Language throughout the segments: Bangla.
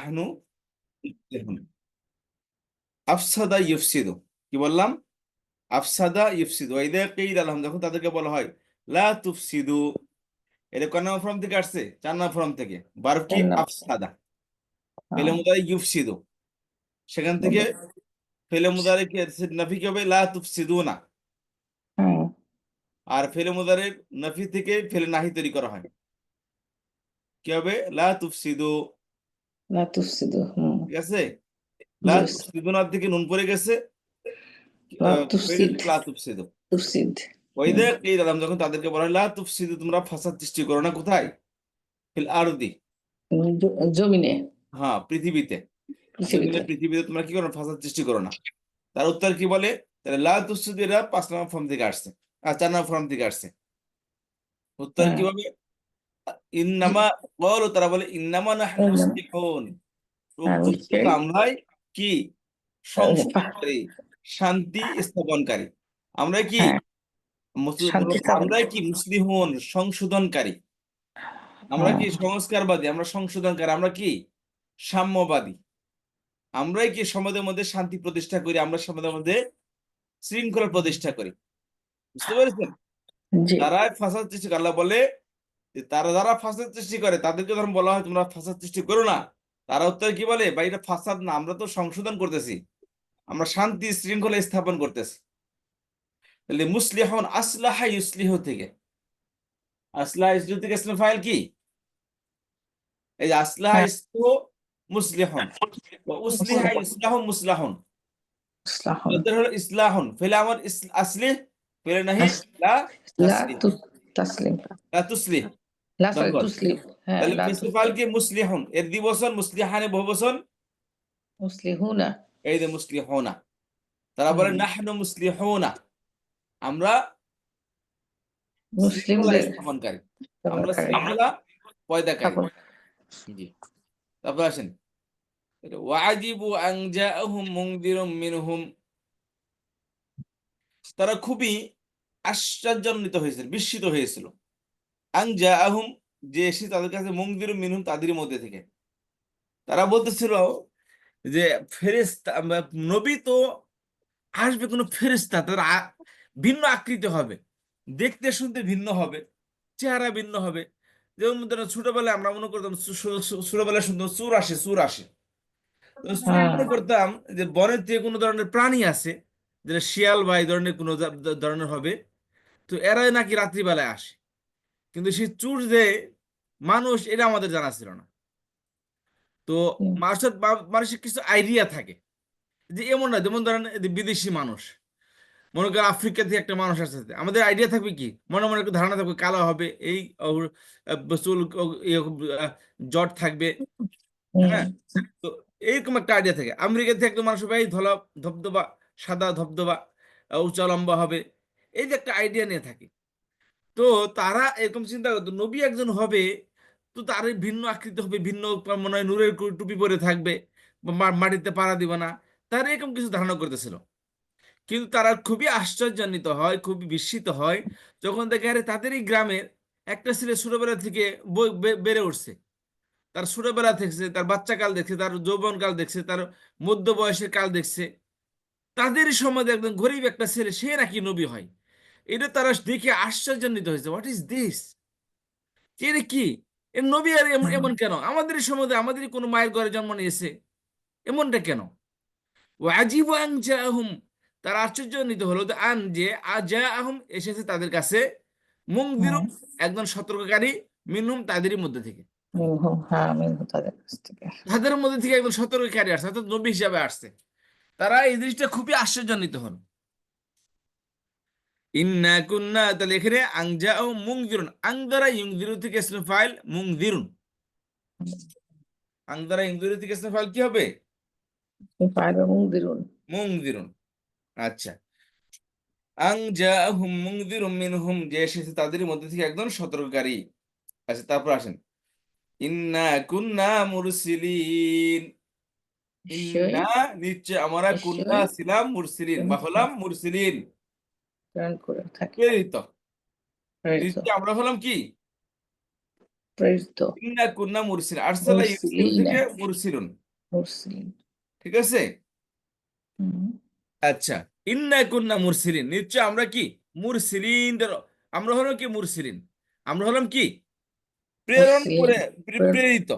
নাহনু মুসলিহুন। আফসাদা ইউফসিদু, কি বললাম? আফসাদা ইউফসিদু। ইদা কিলা লাহুম, যখন তাদেরকে বলা হয় লা তুফসিদু, এটা কোন নাম্বার ফর্ম থেকে আসছে? 4 নম্বর ফর্ম থেকে। ভার্ব কি? আফসাদা। ফেলে মুদারি ইউফসিদু, সেখান থেকে ফেলে মুদারি কি নাফি কি হবে? লা তুফসিদুনা। আর ফেলে মুদারির নাফি থেকে ফেলে নাহি তৈরি করা হয়, কি হবে? লা তুফসিদু। লা তুফসিদু। ঠিক আছে? লা Yes. তুফসিদুনার থেকে নুন পড়ে গেছে, লা ফেলে তুফসিদ। লা তুফসিদু। তুফসিদ। ওয়াইদা কিলা লাহুম, যখন তাদেরকে বলা হয় লা তুফসিদু, তোমরা ফাসাদ সৃষ্টি করো না। কোথায়? ফিল আরদি, জমিনে, হ্যাঁ পৃথিবীতে। পৃথিবীতে। পৃথিবীতে তোমরা কি করো? ফাসাদ সৃষ্টি করো না। তার উত্তর কি বলে? তাহলে লা তুফসিদু এরা 5 নম্বর ফর্ম থেকে আসছে, আর 4 নম্বর ফর্ম থেকে আসছে। উত্তর কি হবে? ইন্নামা বলো, তারা বলে ইন্নামা নাহনু মুসলিহুন, প্রকৃত আমরাই কি? সংশোধনকারী, শান্তি স্থাপনকারী। আমরা কি? আমরাই কি? মুসলিহুন, সংশোধনকারী। আমরা কি? সংস্কারবাদী। আমরা সংশোধনকারী। আমরা কি? সাম্যবাদী। আমরাই কি সমাজের মধ্যে শান্তি প্রতিষ্ঠা করি, আমরা সমাজের মধ্যে শৃঙ্খলা প্রতিষ্ঠা করি। বুঝতে পেরেছেন? তারা ফাসাদ সৃষ্টি করে। আল্লাহ বলে যে তারা যারা ফাসাদ সৃষ্টি করে তাদেরকে যখন বলা হয় তোমরা ফাসাদ সৃষ্টি করো না, তারা উত্তরে কি বলে? বা এটা ফাসাদ না, আমরা তো সংশোধন করতেছি, আমরা শান্তি শৃঙ্খলা স্থাপন করতেছি। তাহলে মুসলিহুন, আসলাহা ইউসলিহু থেকে, আসলাহা ইউসলিহু থেকে ইসম ফাইল কি? এই যে আসলাহা ইসলিহু মুসলিহুন, ওয়া উসলিহা ইসলাহু মুসলাহুন। এদের হলো ইসলাহুন, ফেলে আমার আসলিহ, ফেলে নাহি লা তাসলিহ, তাসলিম। লা তুসলিহ। লা দখল। তুসলিম। হ্যাঁ, তাহলে লা ইসম ফাইল কি? মুসলিহুন, এর দ্বিবচন মুসলিহানে বহুবচন, মুসলিহুনা। এই যে মুসলিহুনা। তারা বলে নাহনু মুসলিহুনা, আমরা শৃঙ্খলা মুসলিমদের স্থাপনকারী, আমরা শৃঙ্খলা পয়দাকারী। জি, তারপর আসেন ওয়াজিবু আন জাআহুম মুনযিরুম মিনহুম, তারা খুবই আশ্চর্যান্বিত হয়েছিল, বিস্মিত হয়েছিল। আন জাআহুম, যে এসে তাদের কাছে, মুনযিরুম মিনহুম, তাদের মধ্যে থেকে। তারা বলতেছিল যে ফেরেশতা, নবী তো আসবে কোনো ফেরেশতা, তার ভিন্ন আকৃতি হবে, দেখতে শুনতে ভিন্ন হবে, চেহারা ভিন্ন হবে। যেমন ধরো ছোটবেলায় আমরা মনে করতাম, ছোটবেলায় শুনতাম চোর আসে, চোর আসে। তো মনে করতাম যে বনের থেকে কোনো ধরনের প্রাণী আছে, যেটা শিয়াল বা এই ধরনের কোনো ধরনের হবে, তো এরাই নাকি রাত্রিবেলায় আসে। কিন্তু সেই চোর যে মানুষ, এটা আমাদের জানা ছিল না। তো মানুষের কিছু আইডিয়া থাকে যে এমন না, যেমন ধরেন এই যে বিদেশি মানুষ, মনে করেন আফ্রিকা থেকে একটা মানুষ আসছে, আমাদের আইডিয়া থাকবে কি, মনে মনে একটা ধারণা থাকবে কালো হবে, এই চুল, জট থাকবে, হ্যাঁ। তো এইরকম একটা আইডিয়া থাকে। আমেরিকা থেকে একদম মানুষ ভাই ধলা ধবধবা, সাদা ধবধবা, উঁচা লম্বা হবে, এই যে একটা আইডিয়া নিয়ে থাকে। তো তারা এরকম চিন্তা করতো নবী একজন হবে, তো তার ভিন্ন আকৃতি হবে, ভিন্ন মনে হয় নূরের টুপি পরে থাকবে, বা মাটিতে পাড়া দিবে না, তারা এরকম কিছু ধারণা করতেছিল। কিন্তু তারা খুবই আশ্চর্যান্বিত হয়, খুবই বিস্মিত হয় যখন দেখে আরে তাদের এই গ্রামের একটা ছেলে ছোটবেলা থেকে বেড়ে উঠছে, তার ছোটবেলা দেখছে, তার বাচ্চাকাল দেখছে, তার যৌবনকাল দেখছে, তার মধ্য বয়সের কাল দেখছে, তাদেরই সমাজে একদম গরিব একটা ছেলে সে নাকি নবী হয়। এটা তারা দেখে আশ্চর্যান্বিত হয়েছে, হোয়াট ইজ দিস, এটা কি, এর নবী আর এমন এমন কেন, আমাদেরই সমাজে আমাদেরই কোনো মায়ের ঘরে জন্ম নিয়েছে, এমনটা কেন? ওয়াজিবু আন জাআহুম, তারা আশ্চর্যান্বিত হলো যে আন, যে জাআহুম, এসেছে তাদের কাছে, মুনযিরুন, একজন সতর্ককারী, মিনহুম, তাদেরই মধ্যে থেকে, তাদের কাছ থেকে। তাদের মধ্যে থেকে একজন সতর্ককারী আসছে, অর্থাৎ নবী হিসাবে আসছে। তারা এই জিনিসটা খুবই আশ্চর্যান্বিত হল। ইন্না কুন্না, তাহলে এখানে আন জাআহুম মুনযিরুন, আনযারা ইউনযিরু থেকে ইসম ফাইল মুনযিরুন, আনযারা ইউনযিরু থেকে ইসম ফাইল কি হবে? মুনযিরুন। আচ্ছা, আন জাআহুম মুনযিরুম মিনহুম, যে এসেছে তাদের মধ্যে থেকে একজন সতর্ককারী। আচ্ছা, তারপর আসেন ইন্না কুন্না মুরসিলিন, ইন্না, নিশ্চয় আমরা, কুন্না ছিলাম, মুরসিলিন বা হলাম মুরসিলিন, প্রেরিত। নিশ্চয় আমরা হলাম কি? প্রেরিত ইন্না কুন্না মুরসিল, আরসালা ইউরসিলু মুরসিলিনা থেকে মুরসিলুন, মুরসিলিন ঠিক আছে। হুম, আচ্ছা, ইন্না কুন্না মুরসিলিন, নিশ্চয় আমরা কি মুরসিলিন, আমরা হলাম কি মুরসিলিন, আমরা হলাম কি প্রেরণ মুরসিলিন করে, প্রেরিত।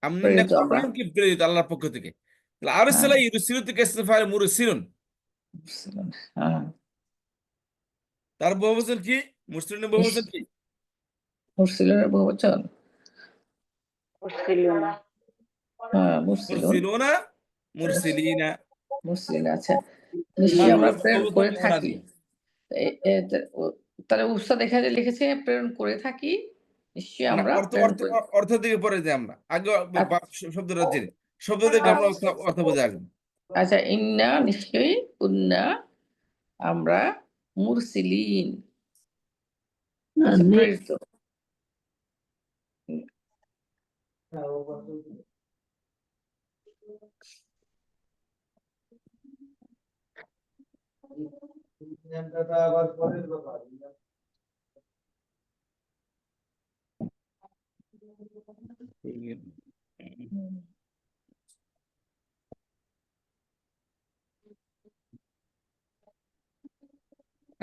আমরা ইন্না প্রেরিত কুন্না আমরা হলাম কি প্রেরিত আল্লাহর পক্ষ থেকে। তাহলে হ্যাঁ আরসালা ইউরসিলু থেকে ইস্তেফাল মুরসিলুন, মুরসিলিন হ্যাঁ তার বহুবচন কি, মুরসিলিনের বহুবচন কি? মুরসিলুনের বহুবচন মুরসিলুনা হ্যাঁ মুরসিলুন মুরসিলুনা, মুরসিলিনা, মুরসিলিন আচ্ছা আর নিশ্চয়ই আমরা হলো প্রেরণ বহুবচন করে কি ওনা থাকি দিয়ে। তাহলে উস্তাদ এখানে লিখেছে প্রেরণ করে থাকি নিশ্চয়ই না, আমরা অর্থ প্রেরণ অর্থ করে অর্থ দিকে পরে যে আমরা আগে শব্দটা জেনে, শব্দ থেকে আমরা আচ্ছা অর্থ বোঝা আসবে। আচ্ছা ইন্না নিশ্চয়ই কুন্না আমরা মুরসিলিন আচ্ছা প্রেরিত হুম,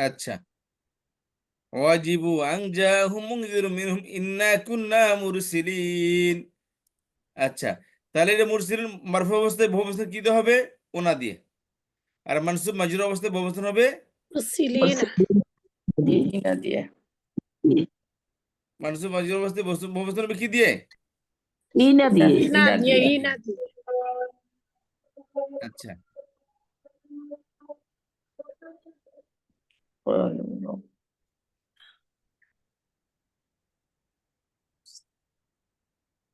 আচ্ছা, ওয়াজিবু আন জাহুম মুনযিরুম মিনহুম ইন্না কুন্না মুরসিলিন। আচ্ছা, তাহলে এটা মুরসিলিন মারফু অবস্থায় বহু অবস্থায় কি দিতে হবে, ওনা দিয়ে। আর মানসুব মাজরুর অবস্থায় বহু অবস্থান হবে মুরসিলিনা ইনা দিয়ে মানসুব মাজরুর অবস্থায় বহু অবস্থান হবে কি দিয়ে? ইনা দিয়ে ইনা ইনা দিয়ে দিয়ে ইনা দিয়ে আচ্ছা,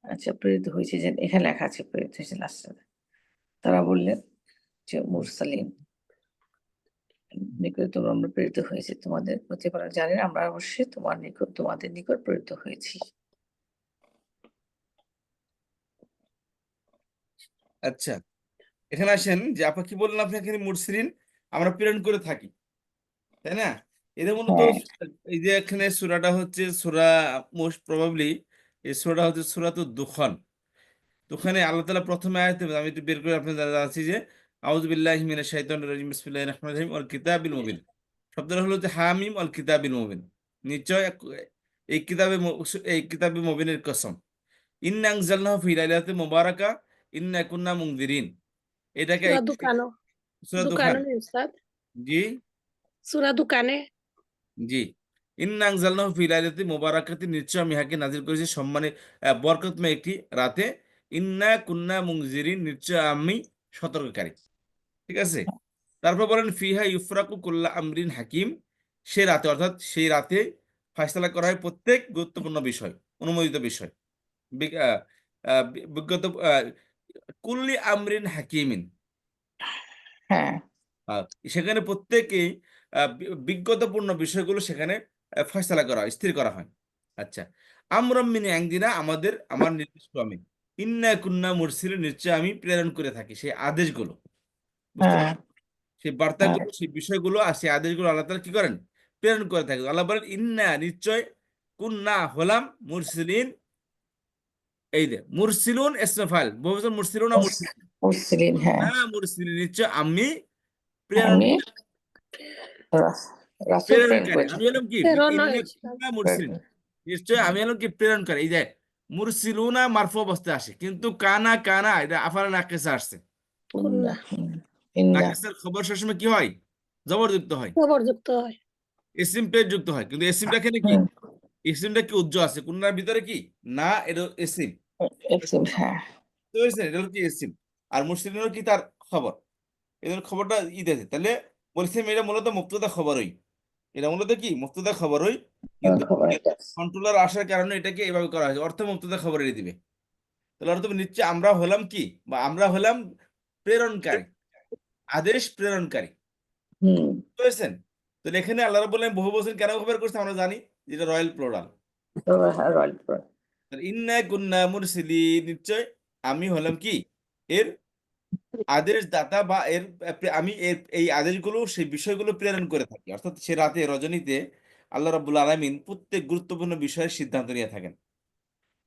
আচ্ছা প্রেরিত হয়েছে যে এখানে লেখা আছে প্রেরিত হয়েছে লাস্টে তারা বললেন যে মুরসালিন নিকট তোমরা আমরা প্রেরিত হয়েছি তোমাদের প্রতি আমরা জানি না আমরা অবশ্যই তোমার নিকট তোমাদের নিকট প্রেরিত হয়েছি আচ্ছা, এখানে আসেন যে আপা কি বললেন, আপনি এখানে মুরসিলিন আমরা প্রেরণ করে থাকি, তাই না? এদের মূলত হ্যাঁ এই যে এখানে সূরাটা হচ্ছে সূরা, মোস্ট প্রবাবলি এই সূরাটা হচ্ছে সূরাতুদ দুখান। তো ওখানে আল্লাহ তাআলা প্রথমে আয়াতে, আমি একটু বের করে আপনাদের জানাচ্ছি যে আউযু বিল্লাহি মিনাশ শাইতানির রাজিম বিসমিল্লাহির রহমানির রহিম ওয়াল কিতাবিল মুবিন। শব্দটা হলো যে হামিম ওয়াল কিতাবিল মুবিন, নিশ্চয় এই এই কিতাবে মুবিনের কসম। ইন্না আনজালনাহু ফি লাইলাতিন মুবারাকা ইন্না কুন্না মুনজিরিন, এটাকে সূরা দুকানো সূরা দুখান। দুকানো নেই উস্তাদ জি, সূরা দুকানে জি, ইন্না আনজালনাহু ফি লাইলাতিন মুবারাকাতিন, নিশ্চয় আমি ইহাকে নাযিল করেছি সম্মানে বরকতময় একটি রাতে। ইন্না কুন্না মুনজিরিন, নিশ্চয় আমি সতর্ককারী, ঠিক আছে। তারপর বলেন ফিহা ইউফরাকু কুল্লা আমরিন হাকিম, সে রাতে অর্থাৎ সেই রাতে ফয়সালা করা হয় প্রত্যেক গুরুত্বপূর্ণ বিষয়, অনুমোদিত বিষয়, বি- আহ, আহ, বিগত কুল্লি আমরিন হাকিমিন। হ্যাঁ আহ, সেখানে প্রত্যেকেই বিজ্ঞতাপূর্ণ বিষয়গুলো সেখানে ফয়সালা করা হয়, স্থির করা হয়। আচ্ছা, আমরাম মিন ইনদিনা, আমার নির্দিষ্ট আমি, ইন্না কুন্না মুরসিলিন, নিশ্চয় আমি প্রেরণ করে থাকি সেই আদেশগুলো, বুঝতে হ্যাঁ পারছেন? সেই হ্যাঁ বার্তাগুলো, সেই বিষয়গুলো আর সেই আদেশগুলো আল্লাহ তাআলা কি করেন, প্রেরণ করে থাকেন। আল্লাহ বলেন ইন্না, নিশ্চয়, কুন্না হলাম, মুরসিলিন, এই যে মুরসিলুন ইসমে ফাইল, বহুবচন মুরসিলুন না মুরসিলিন, মুরসিলিন হ্যাঁ না মুরসিলিন, নিশ্চয় আমি প্রেরণ, আমি রাসূল প্রেরণ প্রেরণকারী। করে আমি থাকি হলাম কি প্রেরণ ইন্না হয়েছিলাম কুন্না মুরসিলিন, নিশ্চয় আমি হলাম কি প্রেরণকারী। এই যে মুরসিলুনা মারফু অবস্থায় আসে, কিন্তু কানা কানা এটা আফালা নাকিসা আসছে। ইন্না কুন্না ইন্না নাকিসের খবর সবসময় কি হয়, জবরযুক্ত হয়, খবরযুক্ত হয় ইসিম পেশ যুক্ত হয়। কিন্তু ইসিমটা এখানে কি, হুম ইসিমটা কি উজ্জ্বল আছে, কুন্নার ভিতরে কি না, এটা ইসিম, এক্সিম হ্যাঁ বুঝতে পেরেছেন? এটা হলো কি ইসিম, আর মুরসিলিনের কি তার খবর, এদের খবরটা আছে। তাহলে বলছিলাম এটা মূলত মুক্তদা খবরই, এটা মূলত কি মুক্তদা খবরই, কিন্তু খবর এটা কন্ট্রোলার আসার কারণে এটাকে এইভাবে করা হয়েছে, অর্থ মুক্তদা খবরই দিবে। তাহলে অর্থ নিশ্চয় আমরা হলাম কি, বা আমরা হলাম প্রেরণকারী, আদেশ প্রেরণকারী, হুম বুঝতে পেরেছেন? তাহলে এখানে আল্লাহ রাব্বুল আলামিন বহু বচন কেন ব্যবহার করছে আমরা জানি, যেটা রয়্যাল প্লোরাল। হ্যাঁ রয়্যাল ইন্না কুন্না মুরসিলিন, নিশ্চয় আমি হলাম কি এর আদেশ দাতা, বা আমি এই আদেশগুলো, সেই বিষয়গুলো প্রেরণ করে থাকি। অর্থাৎ সে রাতে রজনীতে আল্লাহ রাব্বুল আলামিন প্রত্যেক গুরুত্বপূর্ণ বিষয়ের সিদ্ধান্ত নিয়ে থাকেন।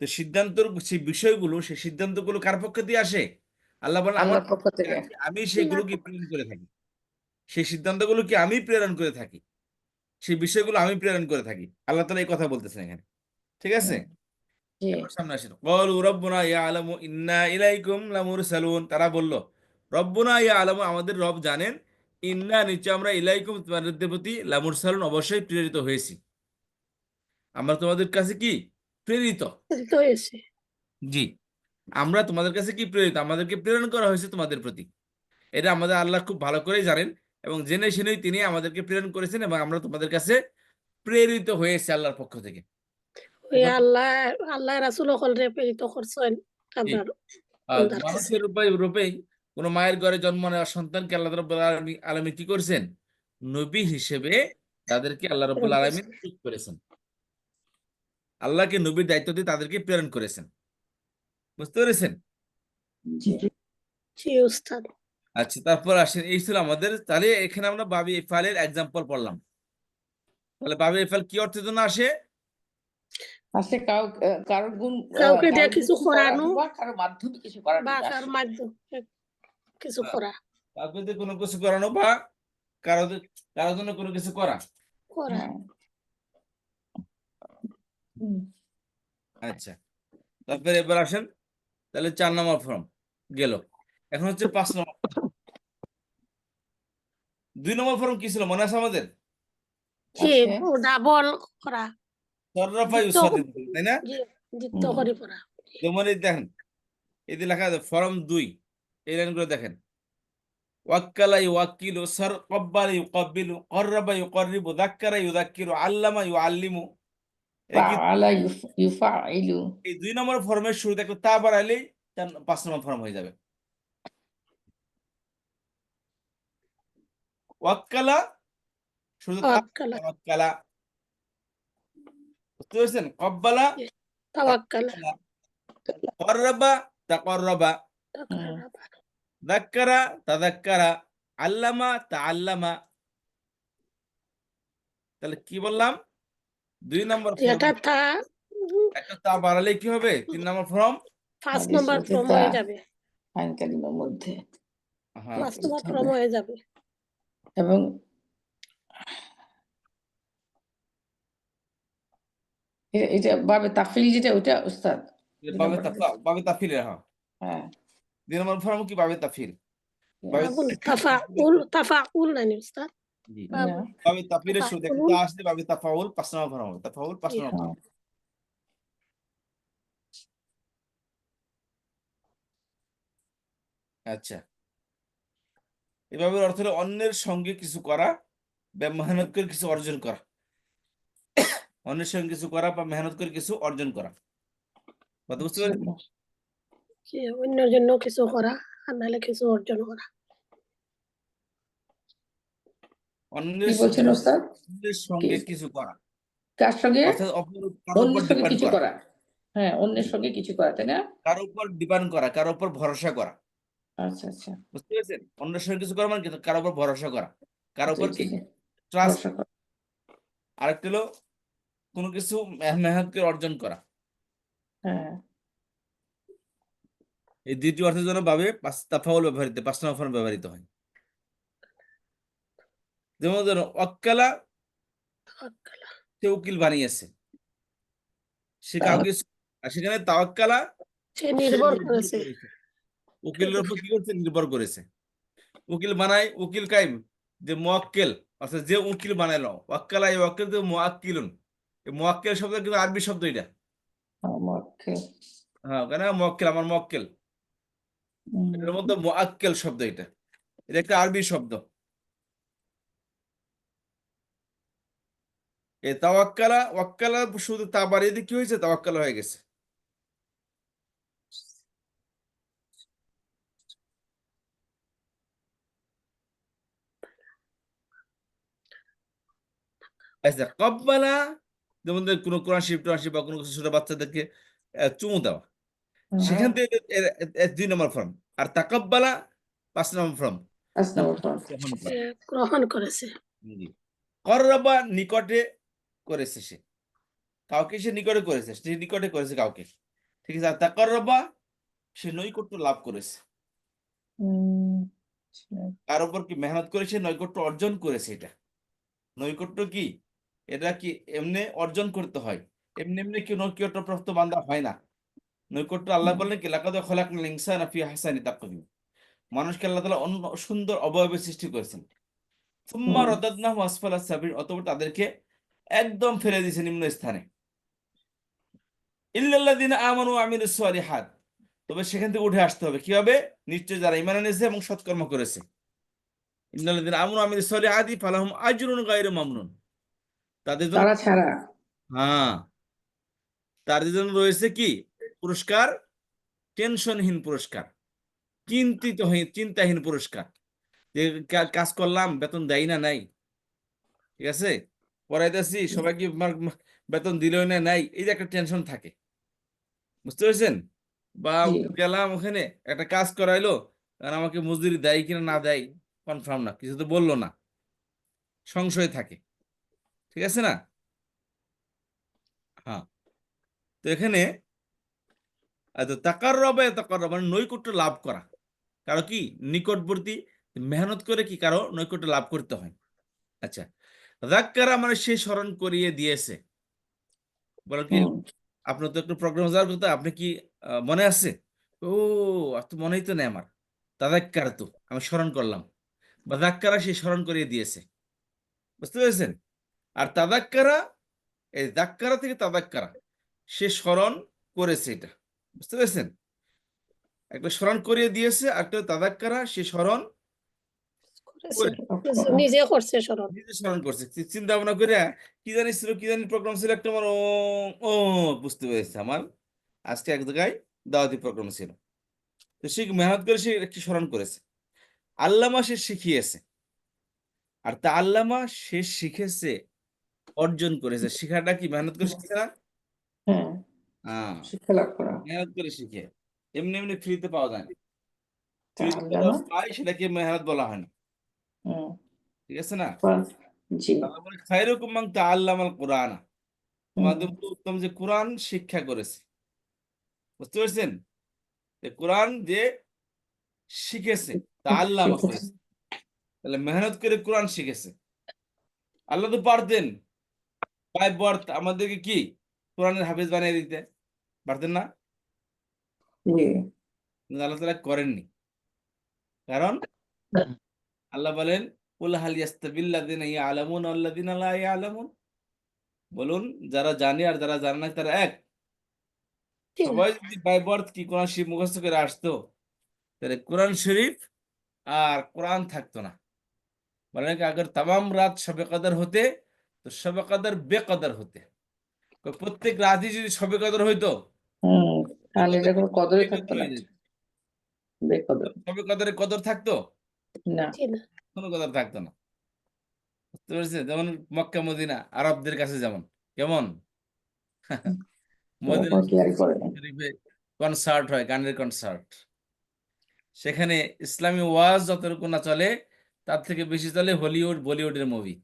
তো সিদ্ধান্তর সেই বিষয়গুলো, সেই সিদ্ধান্তগুলো কার পক্ষ দিয়ে আসে? আল্লাহ বলেন, আমার আল্লাহর পক্ষ থেকে। আমি সেগুলোকে প্রেরণ করে থাকি, সেই সিদ্ধান্তগুলোকে আমি প্রেরণ করে থাকি, সেই বিষয়গুলো আমি প্রেরণ করে থাকি। আল্লাহ তাআলা এই কথা বলতেছেন এখানে, ঠিক আছে? জি। এবার সামনে আসেন, ক্বালু রাব্বুনা ইয়ালামু ইন্না ইলাইকুম লামুরসালুন। তারা বলল, রব্বুনা ইয়ালামু, আমাদের রব জানেন, ইন্না, নিশ্চয় আমরা, ইলাইকুম, তোমাদের প্রতি, লামুরসালুন, অবশ্যই প্রেরিত হয়েছি। আমরা তোমাদের কাছে কি? প্রেরিত। প্রেরিত হয়েছে। জি, আমরা তোমাদের কাছে কি প্রেরিত, আমাদেরকে প্রেরণ করা হয়েছে তোমাদের প্রতি। এটা আমাদের আল্লাহ খুব ভালো করেই জানেন, এবং জেনে শুনেই তিনি আমাদেরকে প্রেরণ করেছেন, এবং আমরা তোমাদের কাছে প্রেরিত হয়েছে আল্লাহর পক্ষ থেকে। ওই আল্লাহ আল্লাহ রাসূল সকলরে প্রেরিত করছেন জি। আপনার বান্দার কাছে। মানুষের রূপেই কোন মায়ের ঘরে জন্ম নেওয়া সন্তানকে আল্লাহ রাব্বুল আলামিন কি করেছেন? নবী হিসেবে তাদেরকে আল্লাহ রাব্বুল প্রেরণ আলামিন করছেন। ঠিক করেছেন। আল্লাহকে নবীর দায়িত্ব দিয়ে তাদেরকে প্রেরণ করেছেন। বুঝতে পেরেছেন? জি। জি উস্তাদ। আচ্ছা, তারপর আসেন, এই ছিল আমাদের, তাহলে এখানে আমরা বাবি ইফআলের এক্সাম্পল পড়লাম। তাহলে বাবি ইফআল কি অর্থের জন্য আসে? আসলে কারোর গুণ কাউকে দিয়ে কারোর কিছু কিছু করানো করানো বা কারোর মাধ্যমে কিছু করানো বা এটা কার আসে। মাধ্যমে কিছু করা কাউকে দিয়ে কোনো কিছু করানো, বা কারো কারোর জন্য কোনো কিছু করা। করা। হ্যাঁ। হুম। আচ্ছা, তারপরে এবার আসেন, তাহলে 4 নম্বর ফর্ম গেল। এখন হচ্ছে 5 নম্বর। 2 নম্বর ফর্ম কি ছিল মনে আছে আমাদের? জি আছে। ডাবল করা, সররাফা যুক্ত ইউসাদিদ, তাই না? জি যুক্ত হুম। করে পড়া। যেমন এই দেখেন, এই যে লেখা আছে ফর্ম 2, এই লাইনগুলো দেখেন, ওয়াক্কালা ইউওয়াক্কিলু, সার কব্বালা ইউকাব্বিলু, কর্রাবা ইউকর্রিবু, যাক্কারা ইউযাক্কিরু, আল্লামা ইউআল্লিমু। এই কি, ফাআলা ইউফাইলু। এই 2 নম্বর ফর্মের শুরুতে একটা তা বাড়াইলেই 5 নম্বর ফর্ম হয়ে যাবে। ওয়াক্কালা, শুরুতে তা, তাওয়াক্কালা, ওয়াক্কালা। বুঝতে পেরেছেন? কব্বালা, তাওয়াক্কালা, তাকাব্বালা। কর্রাবা, তাকর্রাবা। হুম। তাকাররাবা। যাক্কারা, তাযাক্কারা। আল্লামা, তাআল্লামা। তাহলে কি বললাম? 2 নম্বর এটা ফর্মে তা একটা তা বাড়ালে কি হবে? 3 নম্বর ফর্ম। 5 হাদিস নম্বর হতে ফর্ম তা হয়ে যাবে। আইন কালিমার মধ্যে হ্যাঁ, 5 নম্বর করতে ফর্ম হবে। হয়ে যাবে। এবং এটা বাবে তাফিল যেটা ওটা উস্তাদ 2 বাবে নম্বরটা। বাবে তাফিলের, হ্যাঁ। হ্যাঁ। 2 নম্বর ফর্ম কি? বাবে তাফিল। বাবে তাফাউল তাফিলের শুরু- তাফাউল নানি উস্তাদ। জি, না। বাবে তাফিলের শুরু দেখো, তাফাউল তা আসলে বাবে তাফাউল 5 নম্বর ফর্ম হবে। তাফাউল 5 নম্বর হ্যাঁ। ফর্ম। আচ্ছা, এভাবে অর্থ হলো অন্যের সঙ্গে কিছু করা বা মেহনত করে কিছু অর্জন করা। অন্যের সঙ্গে কিছু করা বা মেহনত করে কিছু অর্জন করা। কথা বুঝতে পেরেছেন? যে অন্যের জন্য কিছু করা আর নাহলে কিছু অর্জন করা। অন্যের কি বলছেন সঙ্গে, ওস্তাদ? অন্যের কি সঙ্গে কিছু করা, কার সঙ্গে? অর্থাৎ কারোর উপর অন্যের সঙ্গে ডিপেন্ড কিছু করা। করা। হ্যাঁ, জি, অন্যের সঙ্গে কিছু করা, তাই না? কারোর উপর ডিপেন্ড করা, কারোর উপর ভরসা করা। আচ্ছা, আচ্ছা। বুঝতে পেরেছেন? অন্যের সঙ্গে কিছু করা মানে কি? কারোর উপর ভরসা করা। কারোর জি, উপর জি, কি? জি। ট্রাস্ট। ভরসা করা। আরেকটা হলো কোনো কিছু মেহনত করে অর্জন করা। হ্যাঁ। এই দ্বিতীয় অর্থের জন্য ভাবে তাফাউল ব্যবহৃত, 5 নম্বর ফর্ম ব্যবহৃত হয়। যেমন ধরো, অক্কালা, তাওয়াক্কালা, সে উকিল বানিয়েছে, সে তাও কাউকে, আর সেখানে তাওয়াক্কালা, সে সে নির্ভর নির্ভর করেছে। করেছে, উকিলের উপর কি করছে? নির্ভর করেছে। উকিল বানায়, উকিল কাইম, যে মুয়াক্কেল, অর্থাৎ যে উকিল বানাইলো, ওয়াক্কালা এই ওয়াক্কেল তো মুআক্কিলুন। এই মুআক্কেল শব্দ কিন্তু আরবি শব্দ এটা। আমাকে। হ্যাঁ, কেন মুয়াক্কেল, আমার মুয়াক্কেল, এটার মধ্যে মুআক্কেল শব্দ, এটা এটা একটা আরবি শব্দ। এই তাওয়াক্কালা, ওয়াক্কালা শুধু তা বাড়িয়ে দিয়ে কি হয়েছে? তাওয়াক্কালা হয়ে গেছে। আচ্ছা, কব্বালা, যেমন কোনো কোরআন শরীফ টোরআন শরীফ বা কোনো কিছু ছোট বাচ্চাদেরকে চুমু দেওয়া, সেখান থেকে 2 নম্বর ফর্ম। আর তাকাব্বালা 5 নম্বর ফর্ম, 5 নম্বর ফর্ম। গ্রহণ সে করা। গ্রহণ করেছে। জি। কররাবা, নিকটে করেছে সে, কাউকে সে নিকটে করেছে, সে নিকটে করেছে কাউকে। ঠিক আছে, আর তাকাররাবা সে নৈকট্য লাভ করেছে, হুম, কার উপর কি মেহনত করেছে, নৈকট্য অর্জন করেছে। এটা নৈকট্য কি, এটা কি এমনি অর্জন করতে হয়, এমনি এমনি কি নৈকট্য প্রাপ্ত বান্দা হয় না। নৈকট্য আল্লাহ বললেন কি লাকাদ খলাকনাল ইনসানা ফি আহসানি তাকওয়িম, মানুষকে আল্লাহ তাআলা অন্য সুন্দর অবয়বে সৃষ্টি করেছেন। সুম্মা হুম, রাদাদনাহু আসফালা সাফিলিন, অতঃপর তাদেরকে একদম ফেলে দিয়েছে নিম্ন স্থানে। ইল্লাল্লাযিনা আমানু ওয়া আমিলুস সালিহাত, তবে সেখান থেকে উঠে আসতে হবে কিভাবে, নিশ্চয় যারা ঈমান এনেছে এবং সৎকর্ম করেছে। ইন্নাল্লাযিনা আমানু ওয়া আমিলুস সালিহাতি ফালাহুম আজরুন গায়রু মামনুন, তাদের জন্য, তারা ছাড়া। হ্যাঁ, তাদের জন্য রয়েছে কি পুরস্কার, টেনশনহীন পুরস্কার, চিন্তাহীন পুরস্কার। যে কাজ করলাম বেতন দেয় না, নাই, ঠিক আছে, পড়াইতেছি সবাইকে বেতন দিলেও না, নাই, এই যে একটা টেনশন থাকে, বুঝতে পেরেছেন। বা জি, গেলাম ওখানে একটা কাজ করাইলো, আর আমাকে মজুরি দেয় কিনা না দেয় কনফার্ম না, কিছু তো বললো না, সংশয় থাকে, ঠিক আছে না। হ্যাঁ, তো এখানে তাকাররাবা মানে নৈকট্য লাভ করা, কারো কি নিকটবর্তী, মেহনত করে কি কারো নৈকট্য লাভ করতে হয়। আচ্ছা, যাক্কারা মানে সে স্মরণ করিয়ে দিয়েছে, বলো কি, হুম, আপনার তো একটু প্রোগ্রাম যাওয়ার কথা, আপনি কি মনে আছে, ও আর তো মনেই তো নেই আমার, তাদাক্কার তো আমি স্মরণ করলাম, বা যাক্কারা সে স্মরণ করিয়ে দিয়েছে, বুঝতে পেরেছেন। আর তাদাক্কারা, এই যাক্কারা থেকে তাদাক্কারা, সে স্মরণ করেছে, এটা বুঝতে পেরেছেন। একটা স্মরণ করিয়ে দিয়েছে, আর একটা তাদাক্কারা সে স্মরণ করেছে, করে, নিজে করছে স্মরণ। নিজে স্মরণ করছে, চিন্তা ভাবনা করে কি জানি ছিল, কি জানি প্রোগ্রাম ছিল একটা আমার, ও ও বুঝতে পেরেছে, আমার আজকে এক জায়গায় দাওয়াতি প্রোগ্রাম ছিল, তো সে মেহনত করে সে একটি স্মরণ করেছে। আল্লামা সে শিখিয়েছে, আর তা আল্লামা সে শিখেছে, অর্জন করেছে। শিখাটা কি মেহনত করে শিখছে না? হ্যাঁ, হ্যাঁ, শিক্ষা লাভ করা। মেহনত করে শিখে, এমনি এমনি ফ্রিতে পাওয়া যায় না। ফ্রিতে তাআল্লামা। পাই সেটাকে মেহনত বলা হয় না, হুম, ঠিক আছে না। কোরআন। জি। আল্লাহ বলে খায়রুকুম মান তাআল্লামাল কোরআন, হুম, তোমাদের মধ্যে উত্তম যে কোরআন শিক্ষা করেছে, বুঝতে পারছেন, যে কোরআন যে শিখেছে, তা আল্লামা শিখেছি। করেছে, তাহলে মেহনত করে কোরআন শিখেছে। আল্লাহ তো পারতেন বাই বার্থ আমাদেরকে কি কোরআনের হাফেজ বানিয়ে দিতে, পারতেন না, জি। কিন্তু আল্লাহ তাআলা করেননি। কারণ আল্লাহ বলেন কুল হাল ইয়াস্তাবিল্লাযিনা ইয়ালামুনা ওয়াল্লাযিনা লা ইয়ালামুন, বলুন যারা জানে আর যারা জানে না তারা এক। ঠিক না, সবাই যদি বাই বার্থ কি কোরআন শরীফ মুখস্থ করে আসতো, তাহলে কোরআন শরীফ আর কোরআন থাকতো না। বলে নাকি আগের তামাম রাত শবে কদর হতে, তো শবে কদর বেকদর হতে, তো প্রত্যেক রাতই যদি শবে কদর হইতো, হুম, শবে তাহলে কদর এটা কোনো কদরই থাকতো বেকদর না। হয়ে যেত। বেকদর। শবে কদরে কদর থাকতো, না। ঠিক না। কোনো কদর থাকতো না, বুঝতে পেরেছে। যেমন মক্কা মদিনা আরবদের কাছে যেমন, কেমন ওরা মদিনা কোনো কেয়ারই করে না। শরীফে কনসার্ট হয়, গানের কনসার্ট, সেখানে ইসলামী ওয়াজ যতটুকু না চলে, তার থেকে বেশি চলে হলিউড বলিউডের মুভি,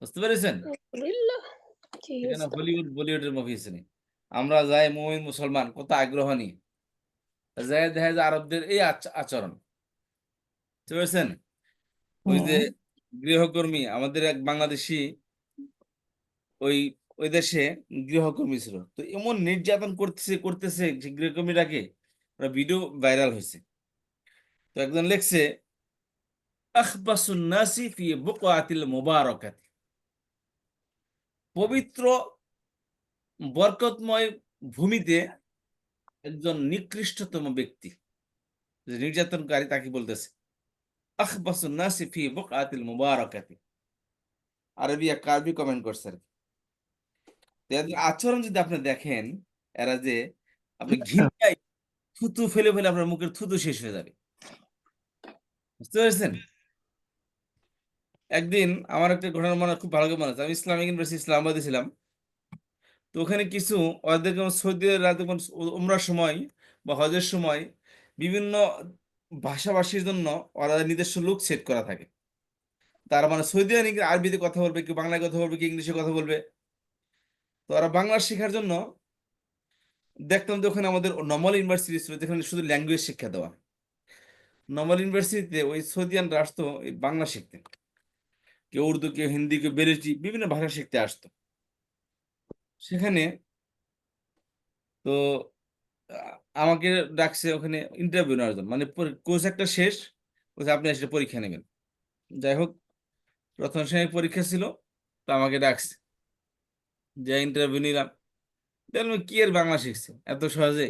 বুঝতে পেরেছেন। আলহামদুলিল্লাহ, কি সেখানে অবস্থা। হলিউড বলিউডের মুভি আছে নি। আমরা যাই মুমিন মুসলমান কত আগ্রহ নিয়ে যাই, দেখা যায় আরবদের এই আচরণ, বুঝতে পেরেছেন। ওই যে হুম, গৃহকর্মী আমাদের এক বাংলাদেশি, ওই ওই দেশে গৃহকর্মী ছিল, তো এমন নির্যাতন করতেছে করতেছে যে গৃহকর্মীটাকে, ওরা ভিডিও ভাইরাল হয়েছে। তো একজন লেখছে আখবাসুন নাসি ফি বুকআতিল মুবারাকাতি, পবিত্র বরকতময় ভূমিতে একজন নিকৃষ্টতম ব্যক্তি, যে নির্যাতনকারী তাকে বলতেছে আখবাসুন নাসি ফি বুকআতিল মুবারাকাতি। আরবি এক আরবি কমেন্ট করছে আর কি। তো এদের আচরণ যদি আপনি দেখেন, এরা যে আপনি ঘিন্নায় থুতু ফেলে ফেলে আপনার মুখের থুতু শেষ হয়ে যাবে, বুঝতে পেরেছেন। একদিন আমার একটা ঘটনা মনে খুব ভালো করে মনে আছে, আমি ইসলামিক ইউনিভার্সিটি ইসলামাবাদে ছিলাম। তো ওখানে কিছু ওদের যেমন সৌদি আরবে উমরার সময় বা হজের সময় বিভিন্ন ভাষাভাষীর জন্য ওরা নিজস্ব লোক সেট করা থাকে। তার মানে সৌদি আরবে আরবিতে কথা বলবে, কেউ বাংলায় কথা বলবে, কেউ ইংলিশে কথা বলবে। তো ওরা বাংলা শেখার জন্য দেখতাম যে ওখানে আমাদের নর্মাল ইউনিভার্সিটি ছিল যেখানে শুধু ল্যাঙ্গুয়েজ শিক্ষা দেওয়া। নর্মাল ইউনিভার্সিটিতে ওই সৌদিয়ানরা আসতো এই বাংলা শিখতে, কেউ উর্দু, কেউ হিন্দি, কেউ বেলুচি, বিভিন্ন ভাষা শিখতে আসতো সেখানে। তো আমাকে ডাকছে ওখানে ইন্টারভিউ নেওয়ার জন্য, মানে কোর্স একটা শেষ, বলছে আপনি এসে পরীক্ষা নেবেন। যাই হোক, প্রথম শ্রেণীর পরীক্ষা ছিল, তো আমাকে ডাকছে, যে ইন্টারভিউ নিলাম। দেখলাম কি এর বাংলা শিখছে এত সহজে,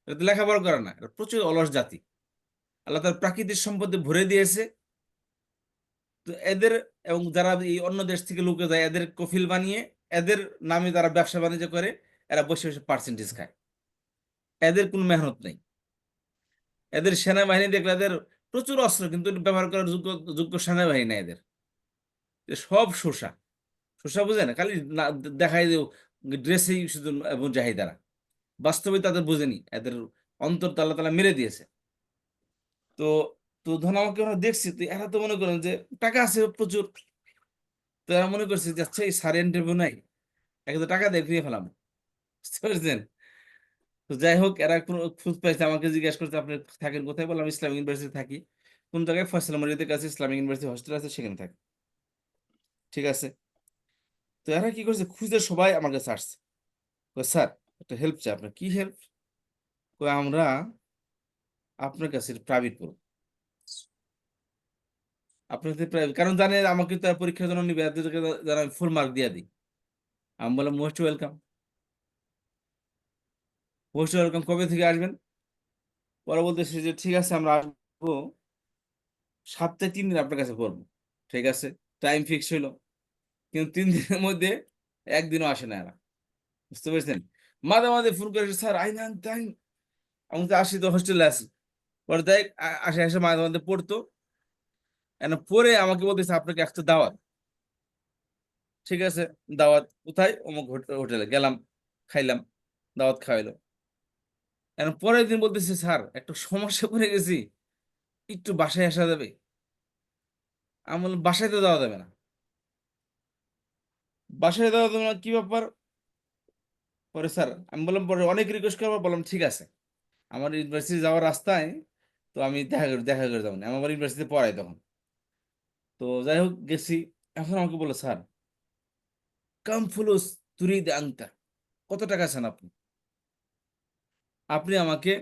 এটা তো লেখাপড়া করে না, এটা প্রচুর অলস জাতি। আল্লাহ তার প্রাকৃতিক সম্পদে ভরে দিয়েছে। তো এদের, এবং যারা এই অন্য দেশ থেকে লোকে যায় এদের কফিল বানিয়ে এদের নামে তারা ব্যবসা বাণিজ্য করে, এরা বসে বসে পার্সেন্টেজ খায়। এদের কোনো মেহনত নেই। এদের সেনাবাহিনী দেখলে এদের প্রচুর অস্ত্র, কিন্তু ব্যবহার করার যোগ্য যোগ্য সেনাবাহিনী নেই এদের। এ সব শোষা, শোষা বুঝে না, খালি দেখাই দেও ড্রেসেই শুধু মুজাহিদারা, বাস্তবে তাদের বুঝেনি, এদের অন্তর তো আল্লাহ তাআলা মেরে দিয়েছে। তো তো ধন আমাকে ওরা দেখছি, তো এরা তো মনে করেন যে টাকা আছে প্রচুর, তো এরা মনে করছে যে আচ্ছা এই সারে ইন্টারভিউ নাই, একে তো টাকা দিয়ে ফিরে ফেলাম, বুঝতে পারছেন? তো যাই হোক, এরা কোনো খোঁজ পাইছে, আমাকে জিজ্ঞেস করছে আপনি থাকেন কোথায়, বললাম ইসলামিক ইউনিভার্সিটি থাকি। কোন জায়গায়? ফয়সাল মসজিদের কাছে ইসলামিক ইউনিভার্সিটি হস্টেল আছে, সেখানে থাকি। ঠিক আছে। তো এরা কি করছে, খুঁজে সবাই আমার কাছে আসছে, স্যার একটা হেল্প চাই। আপনার কি হেল্প? আমরা আপনার কাছে প্রাইভেট পড়ব, আপনার কাছে প্রাইভেট, কারণ জানে আমাকে তো আর পরীক্ষার জন্য নিবে, এদেরকে যারা আমি ফুল মার্ক দিয়ে দিই। আমি বললাম মোস্ট ওয়েলকাম, মোস্ট ওয়েলকাম, কবে থেকে আসবেন? পরে বলতেছে যে ঠিক আছে আমরা আসবো, সপ্তাহে 3 দিন আপনার কাছে পড়বো। ঠিক আছে, টাইম ফিক্স হইলো, কিন্তু 3 দিনের মধ্যে একদিনও আসে না এরা, বুঝতে পেরেছেন? মাঝে মাঝে ফোন করে, স্যার আইনান তাই, আমি তো আসি, তো হোস্টেলে আসি। পরে তাই আসে, আসে মাঝে মাঝে পড়তো, পরে আমাকে বলতেছে আপনাকে একটা দাওয়াত। ঠিক আছে, দাওয়াত কোথায়? অমুক হোটেলে গেলাম, খাইলাম, দাওয়াত খাওয়াইলো। এখন পরের দিন বলতেছে স্যার একটু সমস্যা পড়ে গেছি, একটু বাসায় আসা যাবে? আমি বললাম বাসায় তো যাওয়া যাবে না। বাসায় যাওয়া যাবে না, কি ব্যাপার? পরে স্যার আমি বললাম, পরে অনেক রিকোয়েস্ট করবো, বললাম ঠিক আছে, আমার ইউনিভার্সিটি যাওয়ার রাস্তায়, তো আমি দেখা করে যাবো না, আমি আমার ইউনিভার্সিটিতে পড়াই তখন। তো যাই হোক গেছি। এখন আমাকে বললো স্যার কাম ফুলুস তুরিদ আংতা, কত টাকা আছেন আপনি? আপনি আমাকে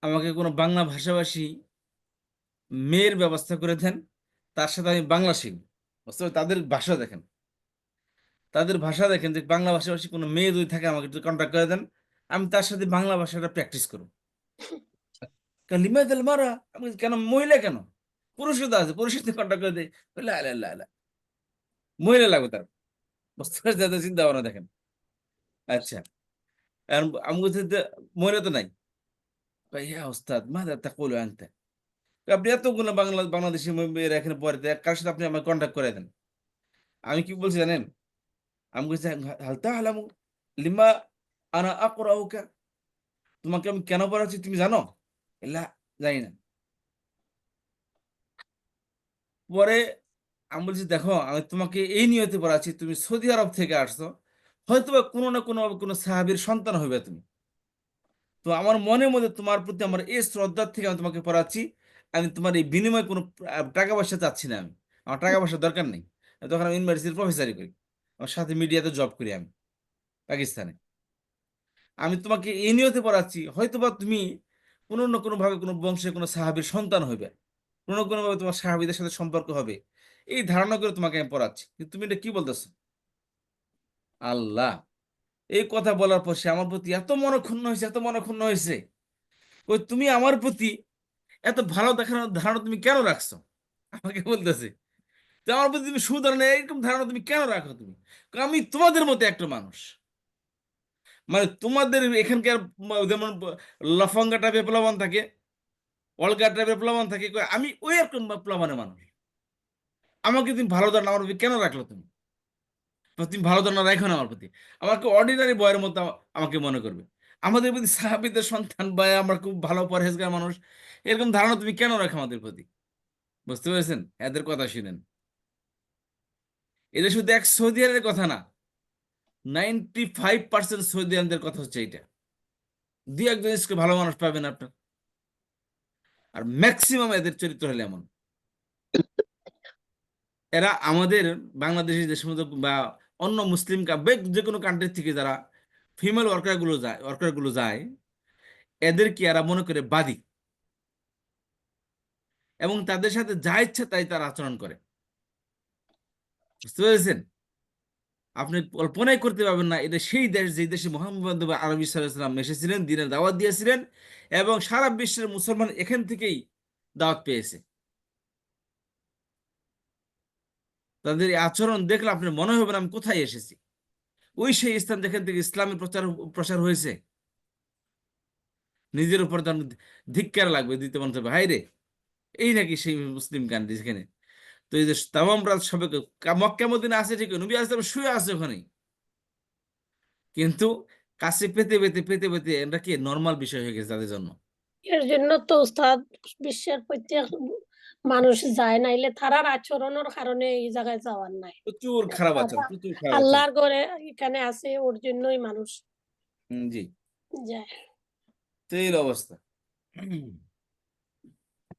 আমাকে কোনো বাংলা ভাষাভাষী মেয়ের ব্যবস্থা করে দেন, তার সাথে আমি বাংলা শিখব। বুঝতে পারছেন? তাদের ভাষা দেখেন, তাদের ভাষা দেখেন, যে বাংলা ভাষাভাষী কোনো মেয়ে যদি থাকে আমাকে একটু কন্ট্যাক্ট করে দেন, আমি তার সাথে বাংলা ভাষাটা প্র্যাকটিস করব। লিমাদাল মারা, আমি বলছি, কেন মহিলা কেন? পুরুষও তো আছে, পুরুষের সাথে কন্ট্যাক্ট করে দেয়। বললে আল্লাহ আল্লাহ আল্লাহ, মহিলা লাগবে তার। বুঝতে পারছেন? তাদের চিন্তা ভাবনা দেখেন। আচ্ছা, এখন আমি বলছি যে মহিলা তো নাই। ইয়া ওস্তাদ মাদা তাকুলু আনতা, আপনি এতগুলো বাংলাদেশি মেয়েরা এখানে পড়ে, কার সাথে আপনি আমার কন্ট্যাক্ট করে দেন। আমি কি বলছি জানেন? আমি বলছি হালতা আলামু লিমা আনা আকরাউকা, তোমাকে আমি কেন পড়াচ্ছি তুমি জানো? এলা, জানি না। পরে আমি বলছি দেখো, আমি তোমাকে এই নিয়তে পড়াচ্ছি, তুমি সৌদি আরব থেকে আসছো, হয়তোবা কোনো না কোনো কোনো সাহাবীর সন্তান হইবে তুমি। তো আমার মনের মধ্যে তোমার প্রতি আমার এই শ্রদ্ধার থেকে আমি তোমাকে পড়াচ্ছি। আমি তোমার এই বিনিময়ে কোনো টাকা পয়সা চাচ্ছি না আমি, আমার টাকা পয়সার দরকার নেই। তখন আমি ইউনিভার্সিটির প্রফেসরই করি, আমার সাথে মিডিয়াতে জব করি আমি পাকিস্তানে। আমি তোমাকে এই নিয়তে পড়াচ্ছি, হয়তোবা তুমি কোনো না কোনো ভাবে কোনো বংশে কোনো সাহাবীর সন্তান হইবে, কোনো না কোনো ভাবে তোমার সাহাবীদের সাথে সম্পর্ক হবে, এই ধারণা করে তোমাকে আমি পড়াচ্ছি। কিন্তু তুমি এটা কি বলতেছো? আল্লাহ, এই কথা বলার পর সে আমার প্রতি এত মনক্ষুণ্ণ হয়েছে, এত মনক্ষুণ্ণ হয়েছে। ওই তুমি আমার প্রতি এত ভালো দেখানোর ধারণা তুমি কেন রাখছো? আমাকে বলতেছে, তো আমার প্রতি তুমি সুধারণা এরকম ধারণা তুমি কেন রাখো তুমি? কারণ আমি তোমাদের মতো একটা মানুষ, মানে তোমাদের এখানকার যেমন লফঙ্গা টাইপের প্লাবন থাকে, অলগা টাইপের প্লাবন থাকে, আমি ওই রকম প্লাবনের মানুষ। আমাকে তুমি ভালো ধারণা আমার প্রতি কেন রাখলো তুমি? তো তুমি ভালো ধারণা রাখো না আমার প্রতি, আমাকে অর্ডিনারি বয়ের মতো আমাকে মনে করবে। আমাদের প্রতি সাহাবীদের সন্তান বা আমরা খুব ভালো পরহেজগার মানুষ, এরকম ধারণা তুমি কেন রাখো আমাদের প্রতি? বুঝতে পেরেছেন? এদের কথা শুনেন, এটা শুধু এক সৌদি আরবের কথা না, 95% সৌদিয়ানদের কথা হচ্ছে এইটা। দুই একজন ভালো মানুষ পাবেন আপনার, আর ম্যাক্সিমাম এদের চরিত্র হলে এমন। এরা আমাদের বাংলাদেশি দেশের মধ্যে বা অন্য মুসলিম যে কোনো কান্ট্রি থেকে যারা ফিমেল ওয়ার্কারগুলো যায় এদেরকে এরা মনে করে বাদী, এবং তাদের সাথে যা ইচ্ছা তাই তারা আচরণ করে। বুঝতে পেরেছেন? আপনি কল্পনাই করতে পারবেন না এটা সেই দেশ যে দেশে মোহাম্মদ আরবি সাল্লাল্লাহু এসেছিলেন, দ্বীনের দাওয়াত দিয়েছিলেন, এবং সারা বিশ্বের মুসলমান এখান থেকেই দাওয়াত পেয়েছে। তাদের এই আচরণ দেখলে আপনার মনে হবে না আমি কোথায় এসেছি। ওই সেই স্থান যেখান থেকে ইসলামের প্রচার হয়েছে। নিজের উপর তখন ধিক্কার লাগবে, দিতে মনে হবে হাই রে, এই নাকি সেই মুসলিম কান্ট্রি যেখানে। তো এই যে তামাম রাত সবে মক্কা মদিনা আছে ঠিক, নবী আসলাম শুয়ে আছে ওখানেই, কিন্তু কাছে পেতে পেতে পেতে পেতে এটা কি নর্মাল বিষয় হয়ে গেছে তাদের জন্য। এর জন্য তো উস্তাদ বিশ্বের প্রত্যেক মানুষ যায়, নাইলে তারার আচরণের কারণে এই জায়গায় যাওয়ার নাই। প্রচুর খারাপ আচরণ, প্রচুর খারাপ আচরণ। আল্লাহর ঘরে এখানে আছে, ওর জন্যই মানুষ জি, যায়। তো এই অবস্থা।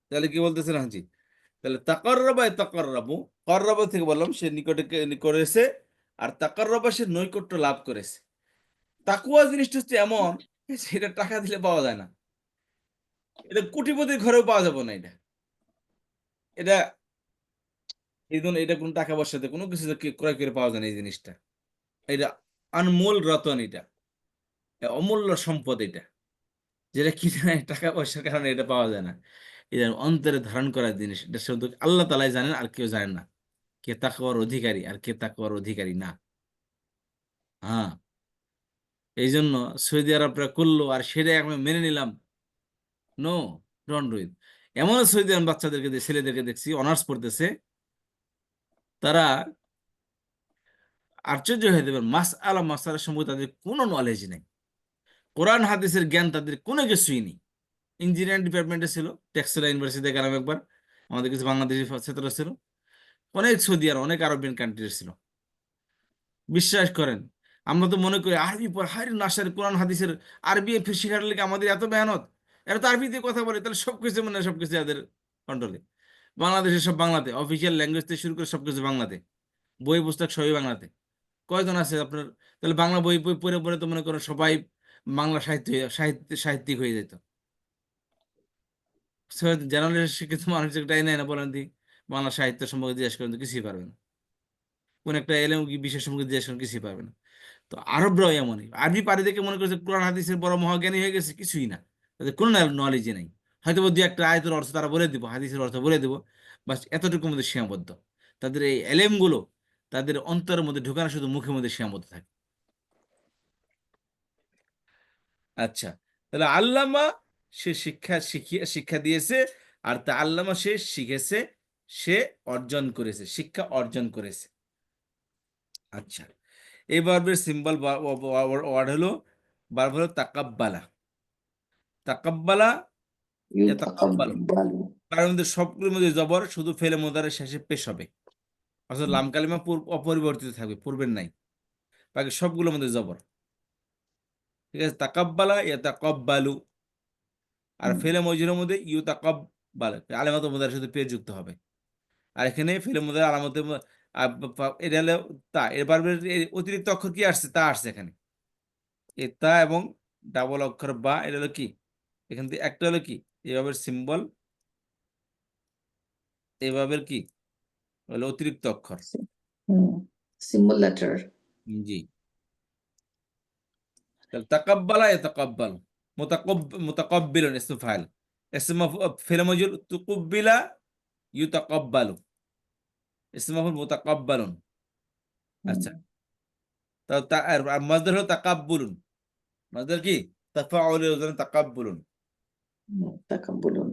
তাহলে কি বলতেছেন হাজি? তাহলে তাকাররাবু, কররাবা থেকে বললাম সে নিকটে এসে, আর তাকাররাবা সে নৈকট্য লাভ করেছে। তাকুয়া জিনিসটা হচ্ছে এমন, সেটা টাকা দিলে পাওয়া যায় না। এটা কোটিপতির ঘরেও পাওয়া যাবে না। এটা এই জন্য এটা কোনো টাকা পয়সাতে কোনো কিছু ক্রয় করে পাওয়া যায় না এই জিনিসটা। এটা আনমোল রতন, এটা অমূল্য সম্পদ, এটা যেটা কিনে টাকা পয়সার কারণে এটা পাওয়া যায় না। এটা অন্তরে ধারণ করার জিনিস, এটা শুধু আল্লাহ তাআলাই জানেন, আর কেউ জানেন না কে তাকওয়ার অধিকারী আর কে তাকওয়ার অধিকারী না। হ্যাঁ, এই জন্য সৌদি আরবরা করলো আর সেটাই আমরা মেনে নিলাম। No, don't do it. এমন সৌদি আরব বাচ্চাদেরকে ছেলেদেরকে দেখছি অনার্স পড়তেছে, তারা আশ্চর্য হয়ে যাবেন, মাসালা সম্পর্কে তাদের কোনো নলেজ নেই, কোরআন হাদিসের জ্ঞান তাদের কোনো কিছুই নেই। ইঞ্জিনিয়ারিং ডিপার্টমেন্টে ছিল, টেক্সটাইল ইউনিভার্সিটিতে গেলাম একবার, আমাদের কিছু বাংলাদেশি ছাত্র ছিল, অনেক সৌদি আর অনেক আরবিয়ান কান্ট্রির ছিল। বিশ্বাস করেন, আমরা তো মনে করি আরবি পর হারি নাসার কোরআন হাদিসের আরবি শেখার লেগে আমাদের এত মেহনত, এরা তো আরবিতে কথা বলে, তাহলে সবকিছু মানে সবকিছু এদের কন্ট্রোলে। বাংলাদেশের সব বাংলাতে, অফিসিয়াল ল্যাঙ্গুয়েজ থেকে শুরু করে সবকিছু বাংলাতে, বই পুস্তক সবই বাংলাতে। কয়জন আছে আপনার? তাহলে বাংলা বই বই পড়ে পড়ে তো মনে করেন সবাই বাংলা সাহিত্যিক হয়ে যেত। জার্নালিস্ট শিক্ষিত মানুষ একটাই নেয় না, বলেন দি বাংলা সাহিত্য সম্পর্কে জিজ্ঞেস করেন তো কিছুই পারবে না, কোন একটা এলেম কি বিশেষ সম্পর্কে জিজ্ঞেস করেন কিছুই পারবে না। তো আরবরাও এমনই, আরবি পারি দেখে মনে করছে কোরআন হাদিসের বড় মহাজ্ঞানী হয়ে গেছে, কিছুই না, তাদের কোনো নলেজই নেই। হয়তো দু একটা আয়াতের অর্থ তারা বলে দিব, হাদিসের অর্থ বলে দিব, বাস এতটুকুর মধ্যে সীমাবদ্ধ। তাদের এই এলেমগুলো তাদের অন্তরের মধ্যে ঢুকানো, শুধু মুখের মধ্যে সীমাবদ্ধ থাকে। আচ্ছা, তাহলে আল্লামা সে শিক্ষা দিয়েছে, আর তা আল্লামা সে শিখেছে, সে অর্জন করেছে, শিক্ষা অর্জন করেছে। আচ্ছা, এই ভার্বের সিম্বল ওয়ার্ড হলো, ভার্ব হলো তাকাব্বালা। তাকাব্বালা, তাকাব্বাল, ইউতাকাব্বালু। তার মধ্যে সবগুলোর মধ্যে জবর, শুধু ফেলে মোদারের শেষে পেশ হবে, অর্থাৎ লাম কালিমা অপরিবর্তিত থাকবে, পূর্বের নাই, বাকি সবগুলোর মধ্যে জবর। ঠিক আছে, তাকাব্বালা ইয়াতাকাব্বালু, আর ফেলে মজুরের মধ্যে ইউতাকাব্বাল, আলামত মুদারের সাথে পেশ যুক্ত হবে। আর এখানে ফেলে মুদারের আলামতে এটা হলো তা, এর ভার্বের অতিরিক্ত অক্ষর কি আসছে, তা আসছে এখানে, এ তা এবং ডাবল অক্ষর বা, এটা হলো কি, এখান থেকে একটা হলো কি এভাবে সিম্বল, এভাবে কি হলো অতিরিক্ত অক্ষর। Symbol letter. জি, তাহলে তাকাব্বালা ইয়াতাকাব্বালু, মুতাকাব্বিলুন ইসম ফাইল, ইসম ফিল মাফউল তুকুব্বিলা ইউতাকাব্বালু, ইসম মাফউল মুতাকাব্বালুন। আচ্ছা, আর মাসদার হলো তাকাব্বুলুন, মাসদার কি তাফাউলের ওজন তাকাব্বুলুন। তাকাব্বুলুন।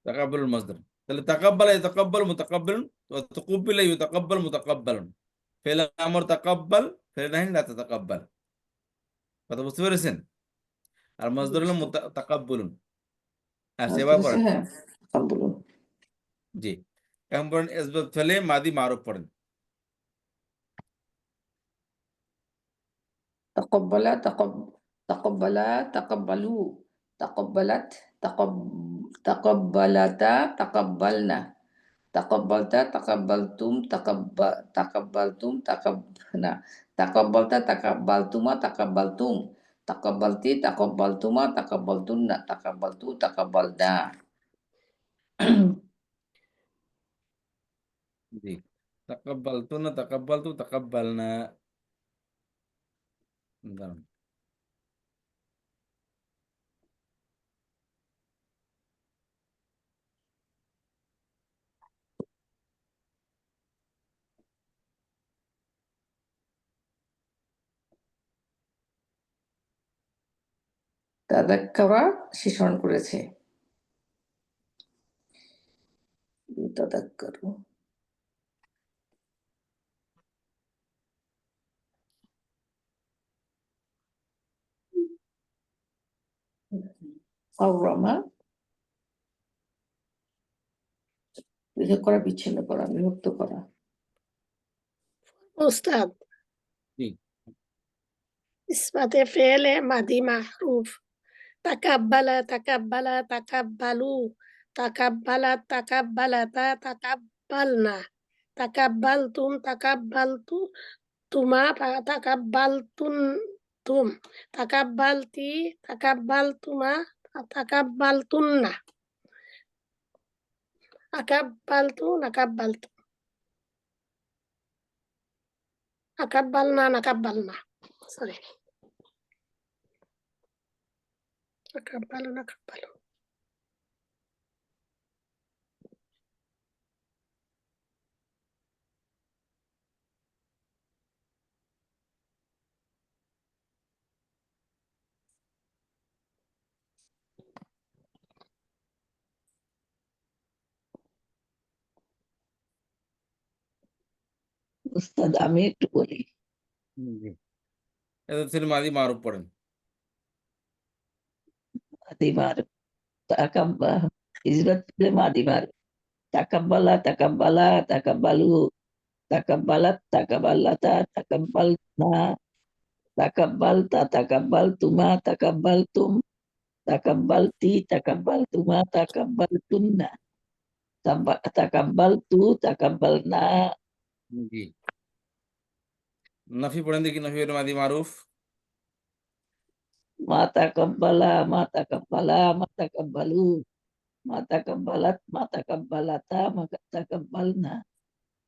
তাকাব্বুলুন মাসদার। তাহলে তাকাব্বালা ইয়াতাকাব্বালু মুতাকাব্বিলুন, ওয়া তুকুব্বিলা ইউতাকাব্বালু মুতাকাব্বালুন। ফেল আমর তাকাব্বাল, ফেল নাহি লা তাতাকাব্বাল। কথা বুঝতে পেরেছেন? আর মাসদার হলো তাকাব্বুলুন। আচ্ছা এবার পড়েন। হ্যাঁ এখন বলুন। জি, এখন পড়েন এসবাব ফেলে মাদি মারুফ পড়েন। تقبل تقبل تقبلوا تقبلت تقبلتا تقبلنا تقبلت تقبلتم تقبلتم تقبلنا تقبلت تقبلتما تقبلتم تقبلتي تقبلتما تقبلتن تقبلتو تقبلنا জি, তাকাব্বালতু না তাকাব্বালতু তাকাব্বালনা। দাঁড়ান। তাদাক্কারা শিশন করেছে তাদাক্কারু আওরামা পৃথক করা বিচ্ছিন্ন করা বিভক্ত করা উস্তাদ জি, ইসমাতে ফেলে মাদি মাহরুফ তাকাব্বালা তাকাব্বালা তাকাব্বালু তাকাব্বালা তাকাব্বালাতা তাকাব্বালনা তাকাব্বালতুম তাকাব্বালতু তুমা তাকাব্বালতুন তুম তাকাব্বালতি তাকাব্বালতুমা তাকাব্বালতুন্না আকাব্বালতু নাকাব্বালতু আকাব্বালনা নাকাব্বালনা সরি আকাব্বালু নাকাব্বালু উস্তাদ আমি একটু বলি জি, এসবাব ফেলে মাদি মারুফ পড়েন। মাদিমার তাকাব্বা ইসবাত ফিলে মাদিমার তাকাব্বালা তাকাব্বালা তাকাব্বালু তাকাব্বালাত তাকাব্বালাতা তাকাব্বালনা তাকাব্বালতা তাকাব্বালতুমা তাকাব্বালতুম তাকাব্বালতি তাকাব্বালতুমা তাকাব্বালতুন্না তাকাব্বালতু তাকাব্বালনা জি, নাফি পড়েন দেখি, নাফি ফেলে মাদি মারুফ। মা তাকাব্বালা মা তাকাব্বালা মা তাকাব্বালু মা তাকাব্বালাত মা তাকাব্বালাতা মা তাকাব্বালনা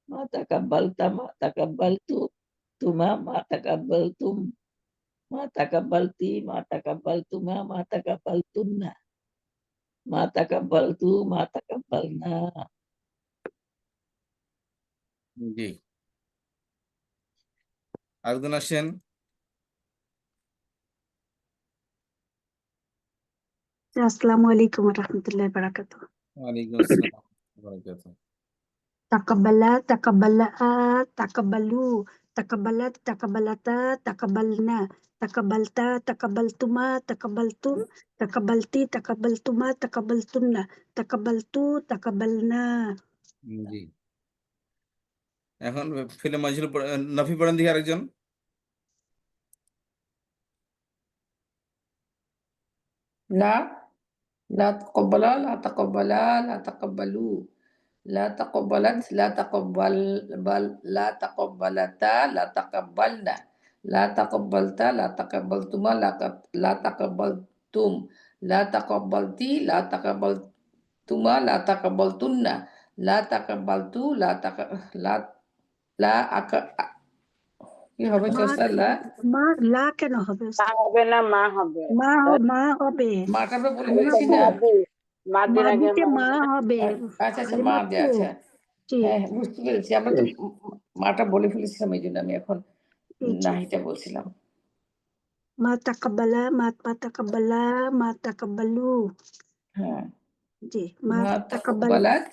মা তাকাব্বালতা মা তাকাব্বালতু তুমা মা তাকাব্বালতুম মা তাকাব্বালতি মা তাকাব্বালতুমা মা তাকাব্বালতুন্না মা তাকাব্বালতু মা তাকাব্বালনা জি, আরেকজন আসেন। আসসালামু আলাইকুম ওয়া রাহমাতুল্লাহি ওয়া বারাকাতুহু। ওয়ালাইকুম আসসালাম ওয়া বারাকাতুহু। তাকাব্বালা তাকাব্বালা তাকাব্বালু তাকাব্বালাত তাকাব্বালাতা তাকাব্বালনা তাকাব্বালতা তাকাব্বালতুমা তাকাব্বালতুম তাকাব্বালতি তাকাব্বালতুমা তাকাব্বালতুন্না তাকাব্বালতু তাকাব্বালনা জি, এখন ফেলে মাজহুর নাফি পড়েন দেখি আরেকজন। লা لا تقبلا لا تقبلا لا تقبلوا لا تقبلت لا تقبل لا تقبلتا لا تقبلنا لا تقبلت لا تقبلتما لا تقبلتم لا تقبلتي لا تقبلتما لا تقبلتن لا تقبلت لا لا কি হবে মা চর্চা লা মা লা কেন হবে মা উস্তাদ? হবে না মা হবে মা হবে মাটা আমরা বলে আমরা ফেলেছি না মাদির আগে মাদিতে মা মা হবে আচ্ছা আচ্ছা মা কালিমাত দিয়ে তো আচ্ছা জি হ্যাঁ হ্যাঁ, বুঝতে পেরেছি আমরা তো মাটা বলে ফেলেছিলাম এই জন্য আমি এখন জি জি নাহিটা বলছিলাম মা তাকাব্বালা মা তাকাব্বালা মা তাকাব্বালু হ্যাঁ জি মা মা তাকাব্বাল তাকাব্বালাত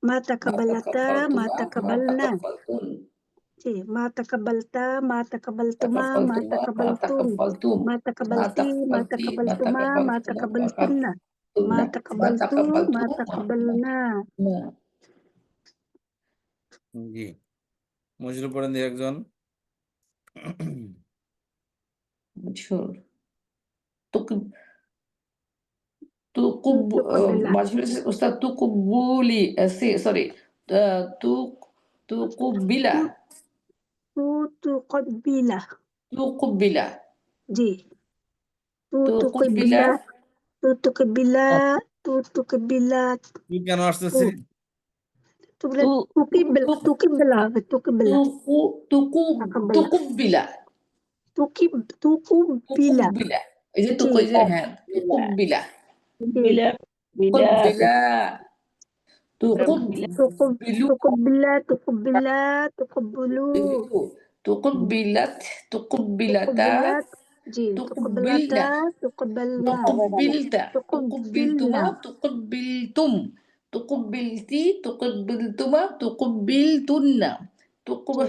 মা মা তাকাব্বালাতা মা তাকাব্বালতুমা মা তাকাব্বালনা তাকাব্বালতুন জি মা তাকাব্বালতা মা তাকাব্বালতুমা মা তাকাব্বালতুমা মা তাকাব্বালতুন তাকাব্বালতুম মা মা তাকাব্বালতি মা তাকাব্বালতি মা তাকাব্বালতুমা মা তাকাব্বালতুমা তাকাব্বালতুন্না ما ما تقبلت ما تقبلت تقبلنا ما জি মজরুল পড়েন দিয়ে একজন مشهور تق تقب تقبل مشهور أستاذ تقبلي سوري تقبل تقبل تقبل جي تقبل تقبل تقبل তুই কেন আসতেছে تقبل تو- تقبل تقبل تقبل تقبل تقبل تقبل تقبل এই যে জি তুকো এই যে হ্যাঁ তুকবিলা জি তুকবিলা তুকবিলু تقبل تقبل تقبلوا তুকবিলাত তুকবিলাতা تقبلت جي তুকবিলনা تقبلنا তুকবিলতা তুকবিলতুমা تقبلنا তুকবিলতুম তুকবিলতি তুকবিলতুমা তুকবিলতুন্না তুকব جي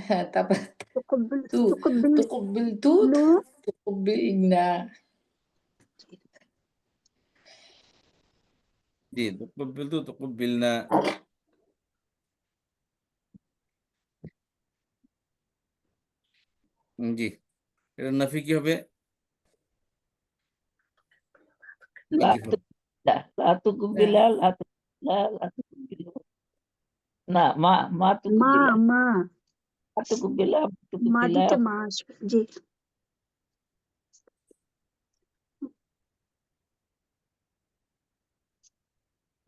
হ্যাঁ তারপর تقبل তু تقبل তুকবিলতু لو তুকবিলনা জি তুকবিলতু তুকবিলনা জি এটা নাফি কি হবে لا কি হবে? لا تقبل لا تقبل لا ما ما تقبل ما ما تقبل ما دي تماش جي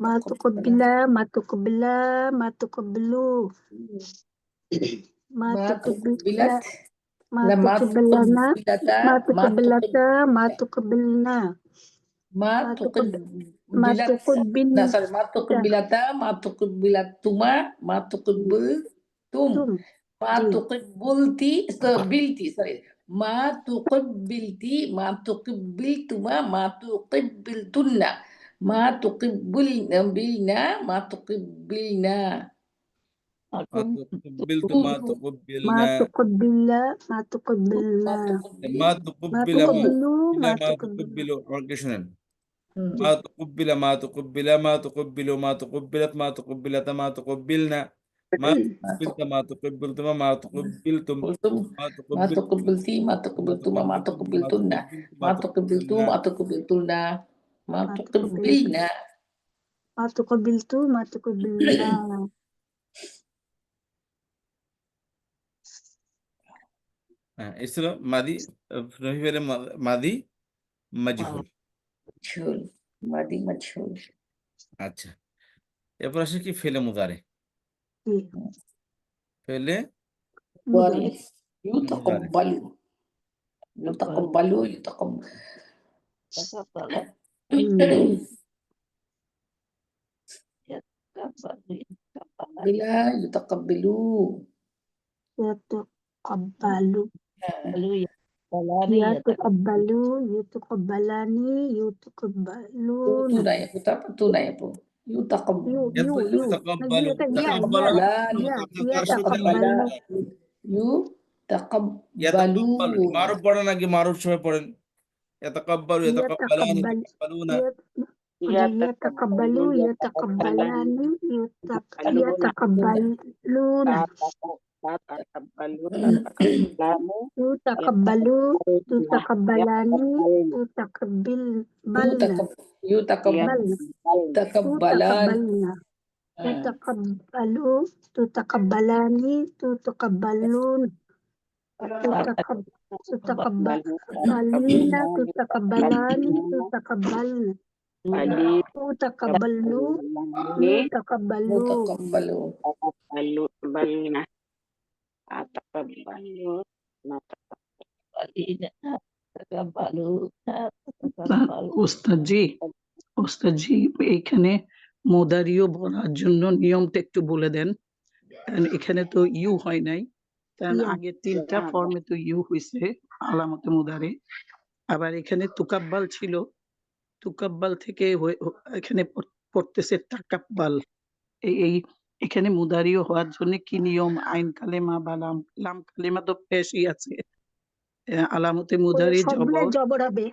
ما تقبل ما تقبل ما تقبلوا ما ما تقبل تقبلت ما لا ما تقبلنا تقبلتا ما ما تقبلتا ما تقبلنا ما ما ما تقبلت تقبل لا سوري ما تقبلتا ما تقبلتما ما تقبلتم ما جي تقبلتي بلتي سوري ما تقبلتي ما تقبلتما ما تقبلتن ما تقبلنا ما تقبلنا মা أكم তুকবিলতু মা ما তুকবিলনা تقبل ما ما تقبلنا تقبل মা ما তুকবিলা মা تقبلوا তুকবিলা ما মা تقبلوا তুকবিলু আমাকে শুনেন হুম। ما تقبل ما تقبل ما تقبل ما تقبلت ما تقبلت ما تقبلنا ما تقبلت ما تقبلت ما تقبلتم قلتم ما ما تقبلتم تقبلتي ما تقبلتما ما تقبلتن ما تقبلتم ما تقبلتنا ما ما تقبلنا ما تقبلتوا ما تقبلنا হ্যাঁ এই ছিল মাদি রহিবের মাদি মাজহুল مجهول ماضي مجهول আচ্ছা এরপর আসে কি ফেলে মুদারে جي ফেলে مضارع مضارع يتقبل يتقبل يتقبل تقبل بلا يتقبلوا يتقبلوا يتقبلاني يتقبلوا يتقبلاني يتقبلون تuna ya puta tuna ya po يتقبل يو এরপর يو يو তাকাব্বালু يا তাকাব্বালা يا কার সাথে يتقبلوا ইয়াতাকাব্বালু يتقبلون মারুফ পড়েন নাকি মারুফ সবাই পড়েন ইয়াতাকাব্বালু ইয়াতাকাব্বালানি يتقبل ইয়াতাকাব্বালুনা يتقبلوا يتقبلاني يتقبلون يتقبلوا تتقبلاني تتقبلن يتقبلان تتقبلن يتقبلوا تتقبلاني تتقبلون تتقبلين تتقبلاني تتقبلن تتقبلوا يتقبلوا يتقبلون ওস্তাদ জি এখানে মোদারিও বলার জন্য নিয়মটা একটু বলে দেন কারণ এখানে তো ইউ হয় নাই কারণ ইয়া। আগে তিনটা ফর্মে তো ইউ হয়েছে আলামতে মুদারে আবার এখানে তুকাব্বাল ছিল তুকাব্বাল থেকে এখানে পড়তেছে তাকাব্বাল এই এখানে মুদারিও হওয়ার জন্য কি নিয়ম আইন কালেমা বা লাম কালেমা তো পেশই আছে আলামতে মুদারি সবগুলো জবর জবর হবে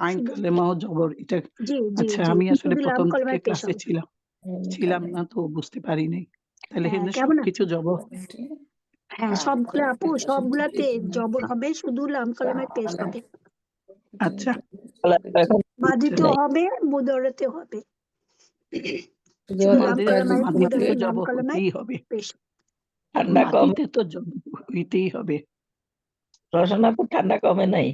আইন শুধু কালেমা ও জবর এটা জি জি আচ্ছা জি আমি আসলে শুধু লাম প্রথম থেকে কলমায় পেশ ক্লাসে হবে। ছিলাম না তো বুঝতে পারি নাই তাহলে হ্যাঁ এখানে কেমন সবকিছু আছে? জবর হ্যাঁ সবগুলো আপু সবগুলাতে জবর হবে, শুধু লাম কলমায় পেশ হবে। আচ্ছা এখন বুঝতে মাদিতেও নাই হবে, মুদরেতেও হবে। শুধু শুধু লাম মাদের কলমায় মাদিতে তো মুদরের লাম জবর কলমায় হতেই হবে পেশ। ঠান্ডা কম মাদিতে তো জবর হইতেই হবে রসনা তো ঠান্ডা কমে নাই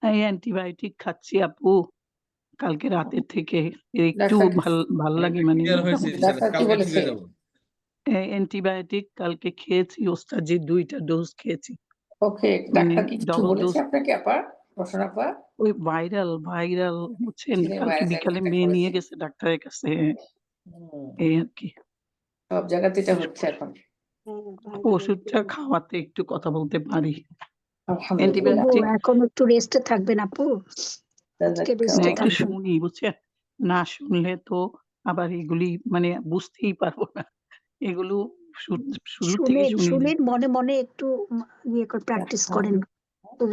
এই অ্যান্টিবায়োটিক খাচ্ছি আপু কালকে রাতের থেকে একটু ডাক্তার ভাল লাগে মানে ক্লিয়ার হয়েছে মোটামুটি ইনশাআল্লাহ, ডাক্তার কি কালকে ঠিক বলেছে? হয়ে যাবো। অ্যান্টিবায়োটিক কালকে খেয়েছি ওস্তাদজি 2টা ডোজ খেয়েছি ওকে, মানে ডাক্তার কি কিছু ডবল বলেছে ডোজ আপনাকে আপা, রসনা আপা? ওই ভাইরাল বুঝছেন ছেলে কালকে ভাইরাল বিকালে অ্যাটাক মেয়ে নিয়ে করেছে। গেছে ডাক্তারের কাছে হুম, এই আর কি সব জায়গাতে এটা হচ্ছে এখন। ওষুধটা খাওয়াতে একটু কথা বলতে পারি আলহামদুলিল্লাহ। অ্যান্টিবায়োটিক এখন একটু রেস্টে থাকবেন আপু, আজকে না রেস্টে একটু থাকবেন। শুনি বুঝছেন না শুনলে তো আবার এগুলি মানে বুঝতেই পারবো না এগুলো শুরু থেকে শুনেন শুনি শুনেন মনে মনে একটু ইয়ে করে প্র্যাকটিস করেন,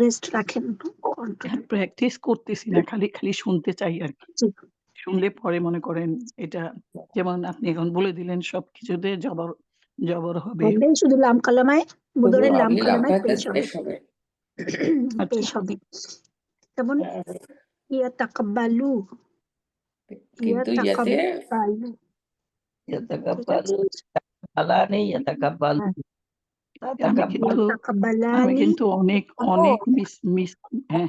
রেস্ট রাখেন কন্ট্রোল। প্র্যাকটিস করতেছি না খালি খালি শুনতে চাই আর কি শুনলে পরে মনে করেন এটা যেমন আপনি এখন বলে দিলেন সবকিছুতে জবর জবর হবে হবে শুধু লাম কালামায়, মুদরের লাম আপনি লাম কালামায় কলমায় পেশ হবে। পেশ হবে। আচ্ছা পেশ হবে যেমন ইয়া তাকাব্বালু, ইয়া কিন্তু ইয়াতে তাকাব্বালু, ঠিক আছে? ইয়াতাকাব্বালু আলানি ইয়াতাকাব্বালু হ্যাঁ, আমি তাতাকাব্বালু ইয়া কিন্তু তাকাব্বালানি। অনেক মিস মিস হ্যাঁ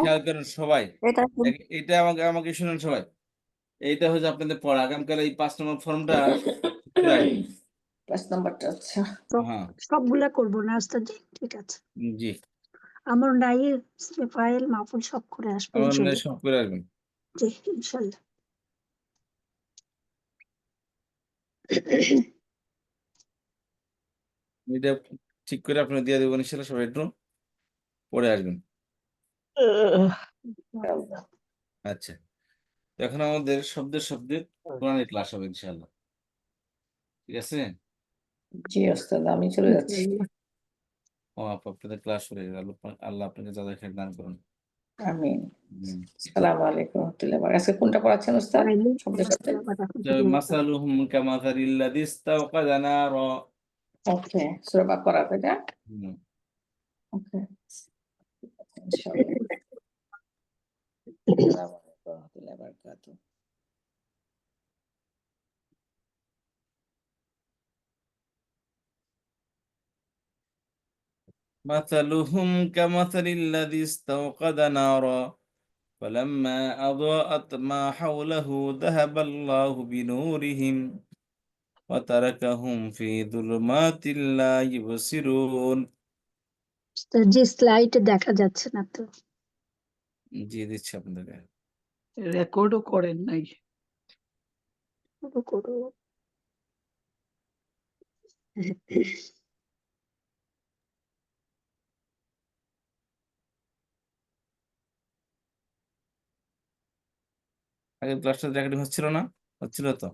খেয়াল করেন সবাই, এটা আমাকে আমাকে শুনেন সবাই, এইটা হচ্ছে আপনাদের পড়া, আগামীকাল এই 5 নম্বর ফর্মটা করে আসবেন। 5 নাম্বারটা আচ্ছা। হ্যাঁ সবগুলা করবো না ওস্তাদজি, ঠিক আছে? জি, আমার নাই ফাইল মাহফুল সব করে আসবো আমার ইনশাল্লাহ। সব করে আসবেন। জি ইনশাল্লাহ। এটা ঠিক করে আপনি দিয়ে দেবেন ইনশাআল্লাহ, সবাই একটু পড়ে আসবেন। আচ্ছা, তো এখন আমাদের শব্দের কোরআনের ক্লাস হবে ইনশাআল্লাহ, ঠিক আছে? জি ওস্তাদ, আমি চলে যাচ্ছি। ও আপনাদের ক্লাস শুরু হয়ে গেল, আল্লাহ আপনাকে যাদের খেয়ে দান করুন। আমিন। হুম। আসসালামু আলাইকুম ওয়া রাহমাতুল্লাহি ওয়া বারাকাতুহু। আজকে কোনটা পড়াচ্ছেন ওস্তাদ? শব্দের সাথে? মাসালুহুম কামাসালিল্লাযী ইসতাওকাযা নারা। ওকে, সূরা বাকারা তাই না? হুম। ওকে, ইনশাআল্লাহ। আসসালামু আলাইকুম ওয়া রাহমাতুল্লাহি ওয়া বারাকাতুহু। مثلهم كمثل الذي استوقد نارا فلما أضاءت ما حوله ذهب الله بنورهم وتركهم في ظلمات لا يبصرون. যে স্লাইড দেখা যাচ্ছে না তো। জি দিচ্ছি আপনাদেরকে। রেকর্ডও করেন নাই করো। আগের ক্লাসটা রেকর্ডিং হচ্ছিল না? হচ্ছিল তো?